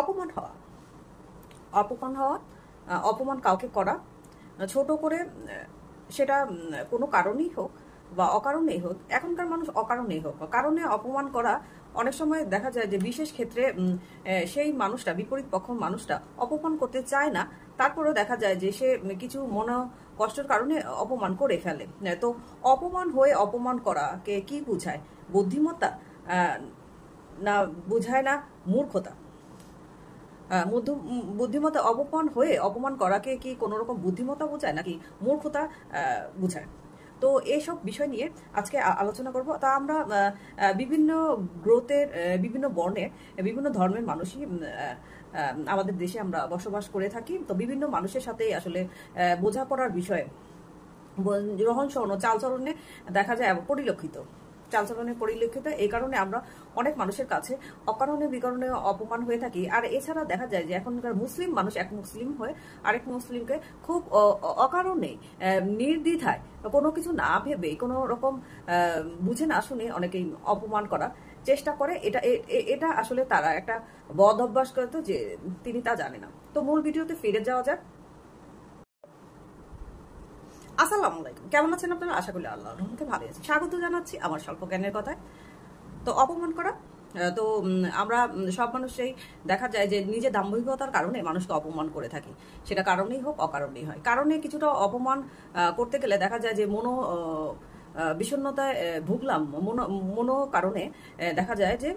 অপমান হওয়া অপমান হওয়া অপমান কাউকে করা ছোট করে, সেটা কোনো কারণেই হোক বা অকারণেই হোক। এখনকার মানুষ অকারণেই হোক, কারণে অপমান করা অনেক সময় দেখা যায় যে বিশেষ ক্ষেত্রে সেই মানুষটা, বিপরীত পক্ষ মানুষটা অপমান করতে চায় না, তারপরেও দেখা যায় যে সে কিছু কষ্টের কারণে অপমান করে ফেলে। তো অপমান হয়ে অপমান করাকে কি বুঝায়? বুদ্ধিমত্তা না বুঝায় না মূর্খতা? বুদ্ধিমত্তা অপমান হয়ে অপমান করাকে কি কোনো রকম বুদ্ধিমত্তা বোঝায় নাকি মূর্খতা বোঝায়? তো এইসব বিষয় নিয়ে আজকে আলোচনা করব। তা আমরা বিভিন্ন গ্রোথের, বিভিন্ন বর্ণের, বিভিন্ন ধর্মের মানুষই আমাদের দেশে আমরা বসবাস করে থাকি। তো বিভিন্ন মানুষের সাথে আসলে বোঝাপড়ার বিষয়ে, রহন সহন ও চালচলনে দেখা যায় পরিলক্ষিত, এই কারণে আমরা অনেক মানুষের কাছে অকারণে বিকারণে অপমান হয়ে থাকি। আর এছাড়া দেখা যায় যে এখনকার মুসলিম মানুষ এক মুসলিম হয়ে আরেক মুসলিমকে খুব অকারণে নির্দ্বিধায় কোনো কিছু না ভেবে, কোনো রকম বুঝে না শুনে অনেকেই অপমান করার চেষ্টা করে। এটা আসলে তারা একটা বদ অভ্যাস করে, তো যে তিনি তা জানে না। তো মূল ভিডিওতে ফিরে যাওয়া যাক। আসসালামু আলাইকুম, কেমন আছেন আপনারা? আশা করি আল্লাহর রহমতে ভালো আছেন। স্বাগত জানাচ্ছি আমার স্বল্প জ্ঞানের কথায়। তো অপমান করা, তো আমরা সব মানুষই দেখা যায় যে নিজের দাম্ভিকতার কারণে মানুষকে অপমান করে থাকি। সেটা কারণেই হোক অকারণেই হয়। কারণে কিছুটা অপমান করতে গেলে দেখা যায় যে বিষণ্ণতায় ভুগলাম, কারণে দেখা যায় যে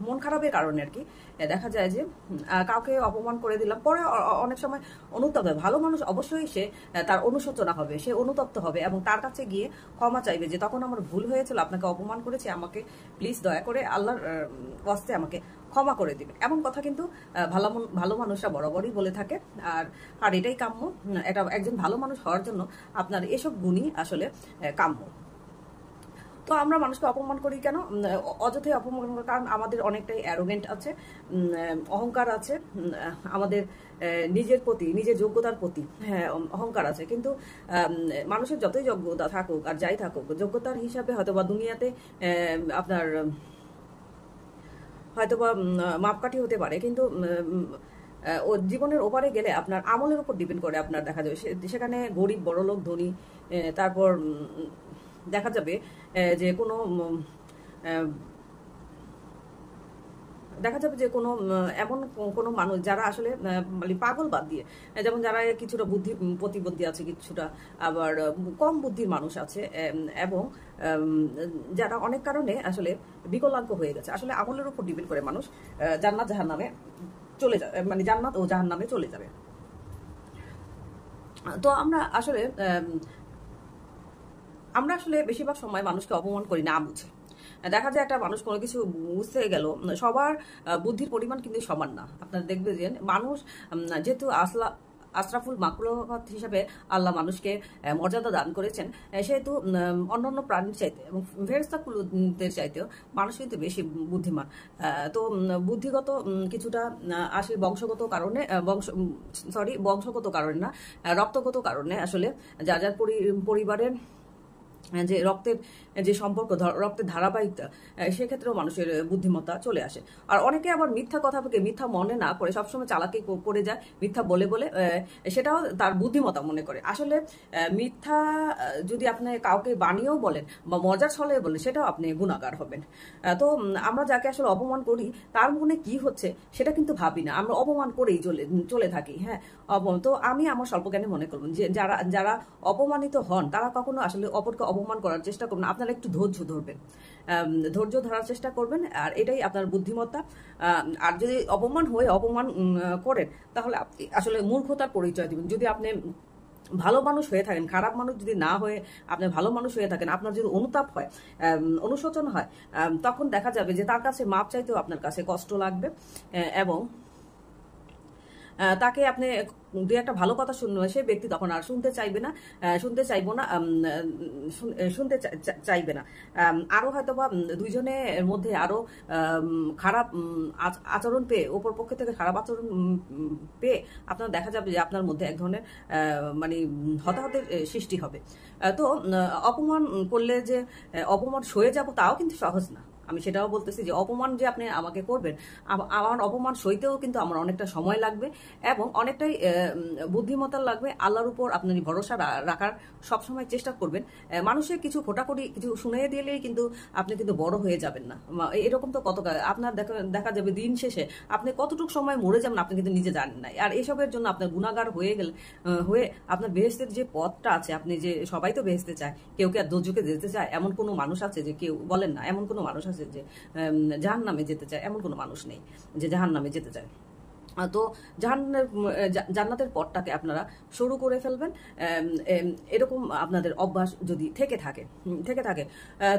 মন খারাপের কারণে আর কি, দেখা যায় যে কাউকে অপমান করে দিলাম। পরে অনেক সময় অনুতপ্ত হয়। ভালো মানুষ অবশ্যই সে তার অনুশোচনা হবে, সে অনুতপ্ত হবে এবং তার কাছে গিয়ে ক্ষমা চাইবে যে তখন আমার ভুল হয়েছিল, আপনাকে অপমান করেছি, আমাকে প্লিজ দয়া করে আল্লাহর ওয়াস্তে আমাকে ক্ষমা করে দিবে। এমন কথা কিন্তু ভালো মানুষরা বরাবরই বলে থাকে। আর এটাই কাম্য। এটা একজন ভালো মানুষ হওয়ার জন্য আপনার এসব গুণই আসলে কাম্য। তো আমরা মানুষকে অপমান করি কেন? অযথাই অপমান করি কারণ আমাদের অনেকটাই অ্যারোগেন্ট আছে, অহংকার আছে, আমাদের নিজের প্রতি, নিজের যোগ্যতার প্রতি অহংকার আছে। কিন্তু মানুষের যতই যোগ্যতা থাকুক আর যাই থাকুক, যোগ্যতার হিসাবে হয়তোবা দুনিয়াতে আপনার হয়তোবা মাপকাঠি হতে পারে, কিন্তু ও জীবনের ওপারে গেলে আপনার আমলের উপর ডিপেন্ড করে। আপনার দেখা যাবে সেখানে গরিব, বড়লোক, ধনী, তারপর দেখা যাবে যে কোনো এমন কোনো মানুষ যারা আসলে মানে পাগল বাদ দিয়ে, যেমন যারা কিছুটা প্রতিবন্ধী আছে, কিছুটা আবার কম বুদ্ধির মানুষ আছে, এবং যারা অনেক কারণে আসলে বিকলাঙ্গ হয়ে গেছে। আসলে আমলের উপর ডিপেন্ড করে মানুষ জান্নাত জাহান্নামে চলে যাবে, মানে জান্নাত ও জাহান্নামে চলে যাবে। তো আমরা আসলে বেশিরভাগ সময় মানুষকে অপমান করি না বুঝে। দেখা যায় একটা মানুষ কোনো কিছু বুঝতে গেল, সবার বুদ্ধির পরিমাণ কিন্তু সমান না। আপনারা দেখবেন যে মানুষ যেহেতু আশরাফুল মাখলুকাত হিসাবে আল্লাহ মানুষকে মর্যাদা দান করেছেন, সেহেতু অন্যান্য প্রাণীর চাইতে এবং ফেরেশতাকুলদের চাইতেও মানুষ কিন্তু বেশি বুদ্ধিমান। তো বুদ্ধিগত কিছুটা আসে বংশগত কারণে, বংশগত কারণে না, রক্তগত কারণে। আসলে যার যার পরিবারের যে রক্তের যে সম্পর্ক, রক্তের ধারাবাহিকতা, সেক্ষেত্রেও মানুষের বুদ্ধিমত্তা চলে আসে। আর অনেকে আবার মিথ্যা কথা থেকে, মিথ্যা মনে না করে সবসময় চালাকি করে যায়, মিথ্যা বলে সেটাও তার বুদ্ধিমত্তা মনে করে। আসলে মিথ্যা যদি আপনি কাউকে বানিয়েও বলেন বা মজার ছলে বলেন, সেটাও আপনি গুণাগার হবেন। তো আমরা যাকে আসলে অপমান করি তার মনে কি হচ্ছে সেটা কিন্তু ভাবি না, আমরা অপমান করেই চলে থাকি। হ্যাঁ, তো আমি আমার স্বল্পজ্ঞানে মনে করব যে যারা অপমানিত হন তারা কখনো আসলে অপরকে অপমান করার চেষ্টা করবেন। আপনারা একটু ধৈর্য ধরবেন, ধৈর্য ধরার চেষ্টা করবেন, আর এটাই আপনার বুদ্ধিমত্তা। আর যদি অপমান করেন তাহলে আপনি আসলে মূর্খতার পরিচয় দিবেন। যদি আপনি ভালো মানুষ হয়ে থাকেন, খারাপ মানুষ যদি না হয়ে আপনি ভালো মানুষ হয়ে থাকেন, আপনার যদি অনুতাপ হয়, অনুশোচন হয়, তখন দেখা যাবে যে তার কাছে মাপ চাইতেও আপনার কাছে কষ্ট লাগবে, এবং তাকে আপনি দু একটা ভালো কথা শুনবে, সেই ব্যক্তি তখন আর শুনতে চাইবে না। আরো হয়তোবা দুইজনের মধ্যে আরো খারাপ আচরণ পেয়ে, ওপর পক্ষ থেকে খারাপ আচরণ পেয়ে আপনার দেখা যাবে যে আপনার মধ্যে এক ধরনের মানে হতাহতের সৃষ্টি হবে। তো অপমান করলে যে অপমান সয়ে যাব তাও কিন্তু সহজ না। আমি সেটাও বলতেছি যে অপমান যে আপনি আমাকে করবেন, আমার অপমান সইতেও কিন্তু আমার অনেকটা সময় লাগবে এবং অনেকটাই বুদ্ধিমত্তা লাগবে। আল্লাহর উপর আপনি ভরসা রাখার সবসময় চেষ্টা করবেন। মানুষের কিছু খোটাখুটি কিছু শুনে দিলেই কিন্তু আপনি কিন্তু বড় হয়ে যাবেন না। এরকম তো কত আপনার দেখা যাবে দিন শেষে আপনি কতটুকু সময় মরে যাবেন আপনি কিন্তু নিজে জানেন না। আর এসবের জন্য আপনার গুণাগার হয়ে আপনার বেহেশতের যে পথটা আছে, আপনি যে সবাই তো বেহেশতে চায়, কেউ কি আর দোজখে যেতে চায়? এমন কোনো মানুষ আছে যে কেউ বলেন না, এমন কোনো মানুষ আছে যে জাহান্নামে যেতে চায়? এমন কোনো মানুষ নেই যে জাহান্নামে যেতে চায়। তো জান্নাতের পথটাকে আপনারা শুরু করে ফেলবেন। এরকম আপনাদের অভ্যাস যদি থেকে থাকে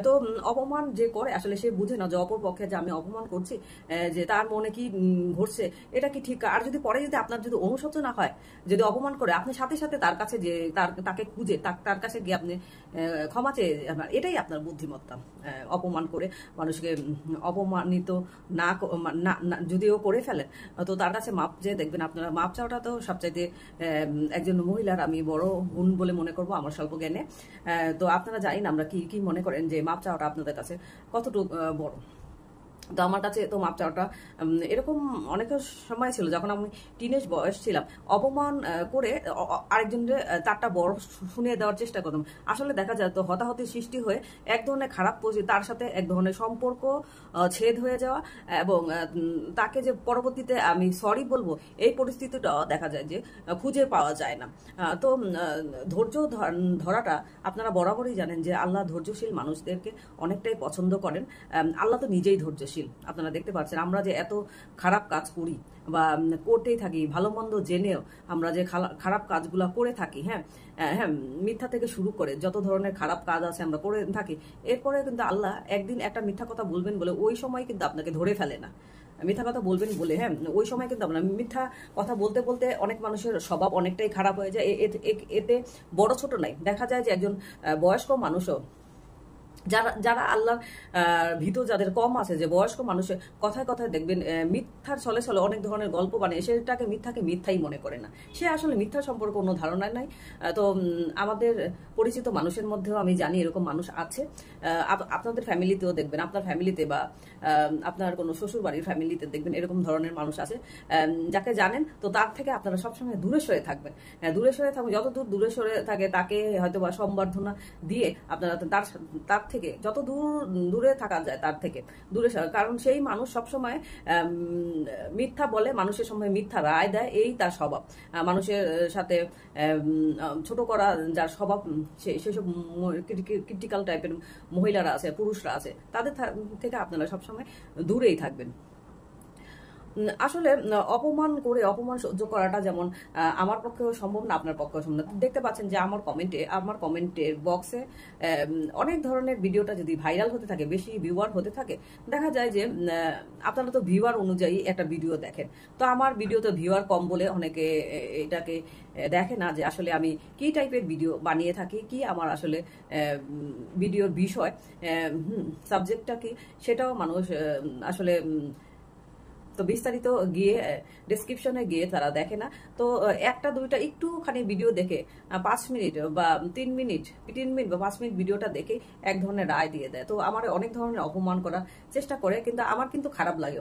তো অপমান যে করে আসলে সে বুঝে না যে অপর পক্ষে যে আমি অপমান করছি, যে তার মনে কি ঘটছে, এটা কি ঠিক। আর যদি পরে যদি আপনার যদি অনুশোচনা হয়, যদি অপমান করে, আপনি সাথে সাথে তার কাছে যে তাকে খুঁজে তার কাছে গিয়ে আপনি ক্ষমা চেয়ে, এটাই আপনার বুদ্ধিমত্তা। অপমান করে মানুষকে অপমানিত যদিও করে ফেলেন, তো তার কাছে মাপ চেয়ে দেখবেন। আপনারা মাপ চাওয়াটা তো সবচাইতে একজন মহিলার আমি বড় গুণ বলে মনে করব আমার স্বল্প জ্ঞানে। তো আপনারা জানেন আমরা কি মনে করেন যে মাপ চাওয়াটা আপনাদের কাছে কতটুকু বড়। তো আমার কাছে তো মাপ চাওয়াটা এরকম অনেক সময় ছিল যখন আমি টিনেজ বয়স ছিলাম, অপমান করে আরেকজনের তারটা বড় শুনিয়ে দেওয়ার চেষ্টা করতাম। আসলে দেখা যায় তো হতাহতির সৃষ্টি হয়ে এক ধরনের খারাপ তার সাথে এক ধরনের সম্পর্ক ছেদ হয়ে যাওয়া, এবং তাকে যে পরবর্তীতে আমি সরি বলবো এই পরিস্থিতিটাও দেখা যায় যে খুঁজে পাওয়া যায় না। তো ধৈর্য ধরাটা আপনারা বরাবরই জানেন যে আল্লাহ ধৈর্যশীল মানুষদেরকে অনেকটাই পছন্দ করেন। আল্লাহ তো নিজেই ধৈর্যশীল। আপনারা দেখতে পাচ্ছেন আমরা যে এত খারাপ কাজ করি বা করতেই থাকি, ভালো মন্দ জেনেও আমরা যে খারাপ কাজগুলো করে থাকি, হ্যাঁ, মিথ্যা থেকে শুরু করে যত ধরনের খারাপ কাজ আছে আমরা করে থাকি, এরপরে কিন্তু আল্লাহ একদিন একটা মিথ্যা কথা বলবেন বলে ওই সময় কিন্তু আপনাকে ধরে ফেলে না। মিথ্যা কথা বলবেন বলে, হ্যাঁ, ওই সময় কিন্তু আমরা মিথ্যা কথা বলতে বলতে অনেক মানুষের স্বভাব অনেকটাই খারাপ হয়ে যায়। এতে বড় ছোট নাই, দেখা যায় যে একজন বয়স্ক মানুষও যারা আল্লাহর ভীত যাদের কম আছে, যে বয়স্ক মানুষের কথায় কথায় দেখবেন মিথ্যার ছলে ছলে অনেক ধরনের গল্প বানিয়ে সেটাকে মিথ্যাই মনে করে না। সে আসলে মিথ্যার সম্পর্কে কোনো ধারণা নাই। তো আমাদের পরিচিত মানুষের মধ্যেও আমি জানি এরকম মানুষ আছে। আপনাদের ফ্যামিলিতেও দেখবেন, আপনার ফ্যামিলিতে বা আপনার কোনো শ্বশুর বাড়ির ফ্যামিলিতে দেখবেন এরকম ধরনের মানুষ আছে যাকে জানেন। তো তার থেকে আপনারা সবসময় দূরে সরে থাকবেন। যতদূর দূরে সরে থাকে তাকে হয়তো বা সম্বর্ধনা দিয়ে আপনারা তার থেকে যত দূরে থাকা যায় তার থেকে দূরে সরে, কারণ সেই মানুষ সবসময় মিথ্যা বলে, মানুষের সময় মিথ্যা রায় দেয়, এই তার স্বভাব। মানুষের সাথে ছোট করা যার স্বভাব, সেসব ক্রিটিক্যাল টাইপের মহিলারা আছে, পুরুষরা আছে, তাদের থেকে আপনারা সবসময় দূরেই থাকবেন। আসলে অপমান সহ্য করাটা যেমন আমার পক্ষেও সম্ভব না, আপনার পক্ষেও সম্ভব না। দেখতে পাচ্ছেন যে আমার কমেন্টের বক্সে অনেক ধরনের ভিডিওটা যদি ভাইরাল হতে থাকে, বেশি ভিউয়ার হতে থাকে, দেখা যায় যে আপনারা তো ভিউয়ার অনুযায়ী একটা ভিডিও দেখেন। তো আমার ভিডিওতে ভিউয়ার কম বলে অনেকে এটাকে দেখে না যে আসলে আমি কি টাইপের ভিডিও বানিয়ে থাকি, কি আমার আসলে ভিডিওর বিষয়, সাবজেক্টটা কি, সেটাও মানুষ আসলে তো বিস্তারিত গিয়ে ডেসক্রিপশনে গিয়ে তারা দেখে না। তো একটা দুইটা একটুখানি ভিডিও দেখে 5 মিনিট বা 3 মিনিট বা 5 মিনিট ভিডিওটা দেখে এক ধরনের রায় দিয়ে দেয়। তো আমার অনেক ধরনের অপমান করার চেষ্টা করে, কিন্তু আমার কিন্তু খারাপ লাগে।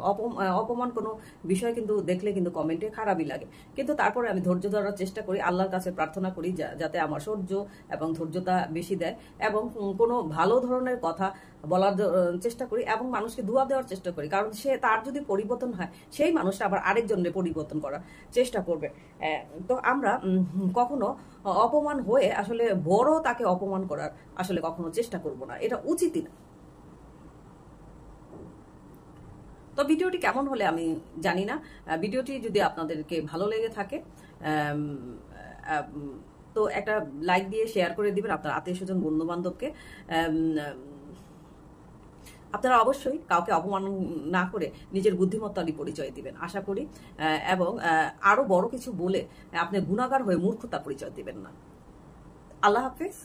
অপমান কোনো বিষয় কিন্তু দেখলে কিন্তু কমেন্টে খারাপই লাগে, কিন্তু তারপরে আমি ধৈর্য ধরার চেষ্টা করি, আল্লাহর কাছে প্রার্থনা করি যাতে আমার সহ্য এবং ধৈর্যতা বেশি দেয়, এবং কোনো ভালো ধরনের কথা বলার চেষ্টা করি এবং মানুষকে দোয়া দেওয়ার চেষ্টা করি, কারণ তার যদি পরিবর্তন হয় সেই মানুষটা আবার আরেকজনের পরিবর্তন করার চেষ্টা করবে। তো আমরা কখনো অপমান হয়ে আসলে বড় তাকে অপমান করার আসলে কখনো চেষ্টা করব না, এটা উচিতই না। তো ভিডিওটি কেমন হলে আমি জানি না, ভিডিওটি যদি আপনাদেরকে ভালো লেগে থাকে তো একটা লাইক দিয়ে শেয়ার করে দিবেন আপনার আত্মীয় স্বজন বন্ধু বান্ধবকে। আপনারা অবশ্যই কাউকে অপমান না করে নিজের বুদ্ধিমত্তারই পরিচয় দিবেন আশা করি, এবং আরো বড় কিছু বলে আপনি গুণাগার হয়ে মূর্খতা পরিচয় দিবেন না। আল্লাহ হাফেজ।